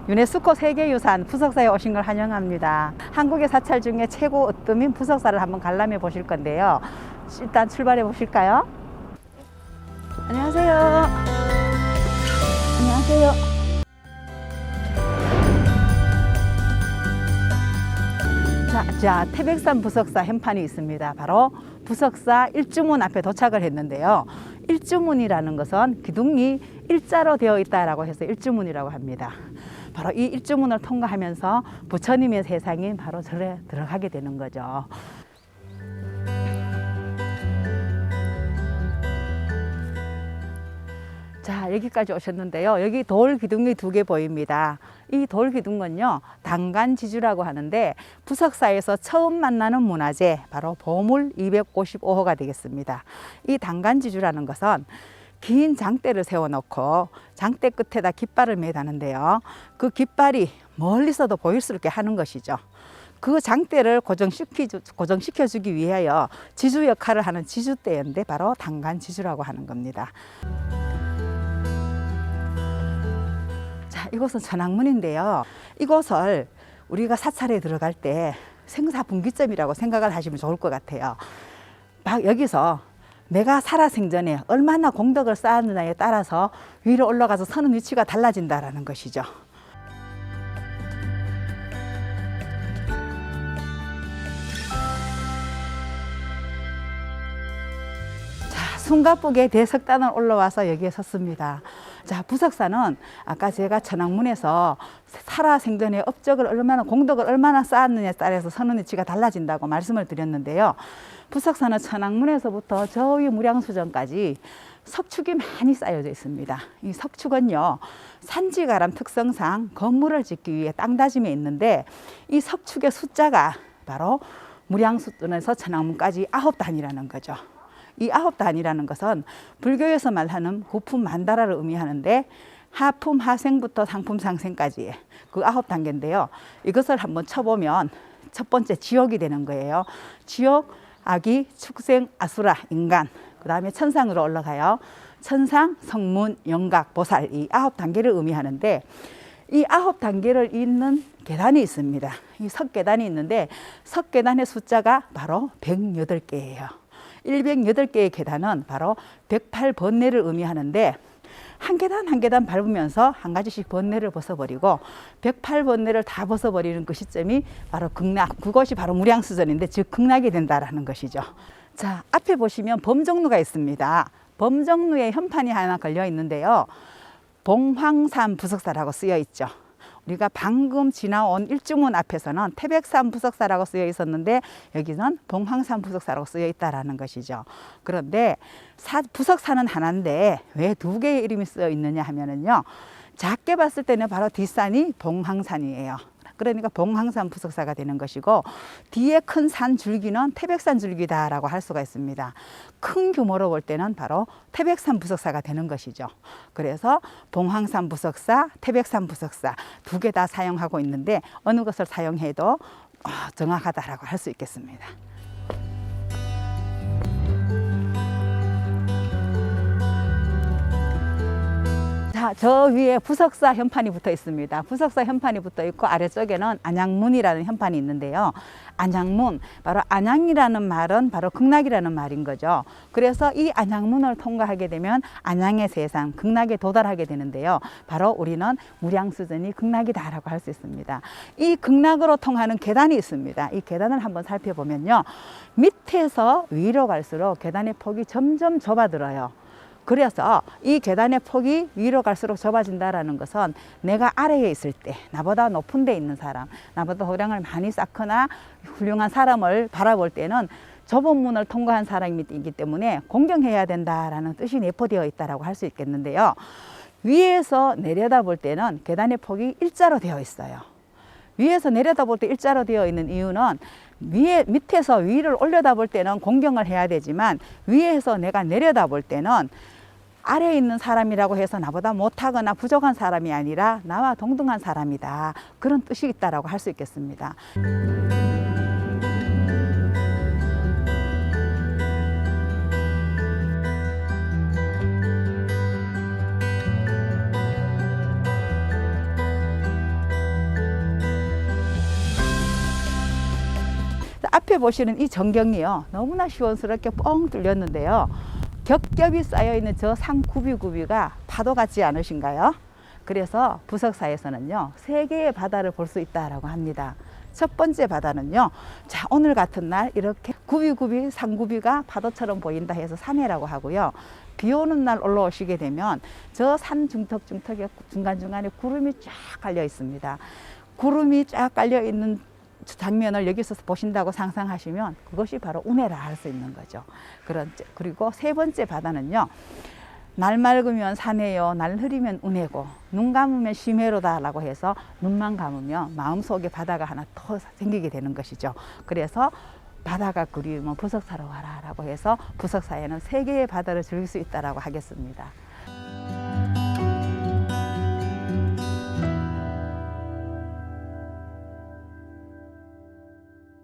유네스코 세계유산 부석사에 오신 걸 환영합니다. 한국의 사찰 중에 최고 으뜸인 부석사를 한번 관람해 보실 건데요. 일단 출발해 보실까요? 안녕하세요. 안녕하세요. 자, 태백산 부석사 현판이 있습니다. 바로 부석사 일주문 앞에 도착을 했는데요. 일주문이라는 것은 기둥이 일자로 되어 있다라고 해서 일주문이라고 합니다. 바로 이 일주문을 통과하면서 부처님의 세상인 바로 절에 들어가게 되는 거죠. 자, 여기까지 오셨는데요. 여기 돌 기둥이 2개 보입니다. 이 돌 기둥은요, 단간지주라고 하는데 부석사에서 처음 만나는 문화재, 바로 보물 255호가 되겠습니다. 이 단간지주라는 것은 긴 장대를 세워놓고 장대 끝에다 깃발을 매다는데요. 그 깃발이 멀리서도 보일 수 있게 하는 것이죠. 그 장대를 고정시켜주기 위하여 지주 역할을 하는 지주대인데 바로 단간지주라고 하는 겁니다. 자, 이곳은 천왕문인데요. 이곳을 우리가 사찰에 들어갈 때 생사분기점이라고 생각을 하시면 좋을 것 같아요. 막 여기서 내가 살아생전에 얼마나 공덕을 쌓았느냐에 따라서 위로 올라가서 서는 위치가 달라진다는 것이죠. 자, 숨가쁘게 대석단을 올라와서 여기에 섰습니다. 자, 부석사는 아까 제가 천왕문에서 살아생전에 업적을 얼마나, 공덕을 얼마나 쌓았느냐에 따라서 서는 위치가 달라진다고 말씀을 드렸는데요. 부석사는 천왕문에서부터 저 위 무량수전까지 석축이 많이 쌓여져 있습니다. 이 석축은요, 산지가람 특성상 건물을 짓기 위해 땅 다짐에 있는데 이 석축의 숫자가 바로 무량수전에서 천왕문까지 9단이라는 거죠. 이 9단이라는 것은 불교에서 말하는 구품 만다라를 의미하는데 하품 하생부터 상품 상생까지 그 9단계인데요. 이것을 한번 쳐보면 첫 번째 지옥이 되는 거예요. 지옥, 아기, 축생, 아수라, 인간, 그 다음에 천상으로 올라가요. 천상, 성문, 영각, 보살, 이 9단계를 의미하는데 이 9단계를 잇는 계단이 있습니다. 이 석계단이 있는데 석계단의 숫자가 바로 108개예요. 108개의 계단은 바로 108번뇌를 의미하는데 한 계단 한 계단 밟으면서 한 가지씩 번뇌를 벗어버리고 108번뇌를 다 벗어버리는 그 시점이 바로 극락, 그것이 바로 무량수전인데 즉 극락이 된다라는 것이죠. 자, 앞에 보시면 범정루가 있습니다. 범정루에 현판이 하나 걸려 있는데요. 봉황산 부석사라고 쓰여 있죠. 우리가 방금 지나온 일주문 앞에서는 태백산 부석사라고 쓰여 있었는데 여기는 봉황산 부석사라고 쓰여 있다라는 것이죠. 그런데 부석사는 하나인데 왜 2개의 이름이 쓰여 있느냐 하면은요, 작게 봤을 때는 바로 뒷산이 봉황산이에요. 그러니까 봉황산 부석사가 되는 것이고 뒤에 큰 산 줄기는 태백산 줄기다라고 할 수가 있습니다. 큰 규모로 볼 때는 바로 태백산 부석사가 되는 것이죠. 그래서 봉황산 부석사, 태백산 부석사 2개 다 사용하고 있는데 어느 것을 사용해도 정확하다라고 할 수 있겠습니다. 자, 저 위에 부석사 현판이 붙어 있습니다. 부석사 현판이 붙어 있고 아래쪽에는 안양문이라는 현판이 있는데요. 안양문, 바로 안양이라는 말은 바로 극락이라는 말인 거죠. 그래서 이 안양문을 통과하게 되면 안양의 세상, 극락에 도달하게 되는데요. 바로 우리는 무량수전이 극락이다라고 할 수 있습니다. 이 극락으로 통하는 계단이 있습니다. 이 계단을 한번 살펴보면요, 밑에서 위로 갈수록 계단의 폭이 점점 좁아들어요. 그래서 이 계단의 폭이 위로 갈수록 좁아진다는 것은 내가 아래에 있을 때 나보다 높은 데 있는 사람, 나보다 도량을 많이 쌓거나 훌륭한 사람을 바라볼 때는 좁은 문을 통과한 사람이기 때문에 공경해야 된다라는 뜻이 내포되어 있다고 할 수 있겠는데요. 위에서 내려다볼 때는 계단의 폭이 일자로 되어 있어요. 위에서 내려다볼 때 일자로 되어 있는 이유는 밑에서 위를 올려다볼 때는 공경을 해야 되지만 위에서 내가 내려다볼 때는 아래에 있는 사람이라고 해서 나보다 못하거나 부족한 사람이 아니라 나와 동등한 사람이다, 그런 뜻이 있다고 할 수 있겠습니다. 옆에 보시는 이 전경이요. 너무나 시원스럽게 뻥 뚫렸는데요. 겹겹이 쌓여있는 저 산구비구비가 파도 같지 않으신가요? 그래서 부석사에서는요, 세 개의 바다를 볼 수 있다라고 합니다. 첫 번째 바다는요, 자, 오늘 같은 날 이렇게 구비구비 산구비가 파도처럼 보인다 해서 산해라고 하고요. 비 오는 날 올라오시게 되면 저 산 중턱중턱에 중간중간에 구름이 쫙 깔려 있습니다. 구름이 쫙 깔려 있는 장면을 여기서 보신다고 상상하시면 그것이 바로 운해라 할 수 있는 거죠. 그리고 세 번째 바다는요, 날 맑으면 산해요, 날 흐리면 운해고, 눈 감으면 심해로다라고 해서 눈만 감으면 마음속에 바다가 하나 더 생기게 되는 것이죠. 그래서 바다가 그리우면 부석사로 와라라고 해서 부석사에는 세 개의 바다를 즐길 수 있다라고 하겠습니다.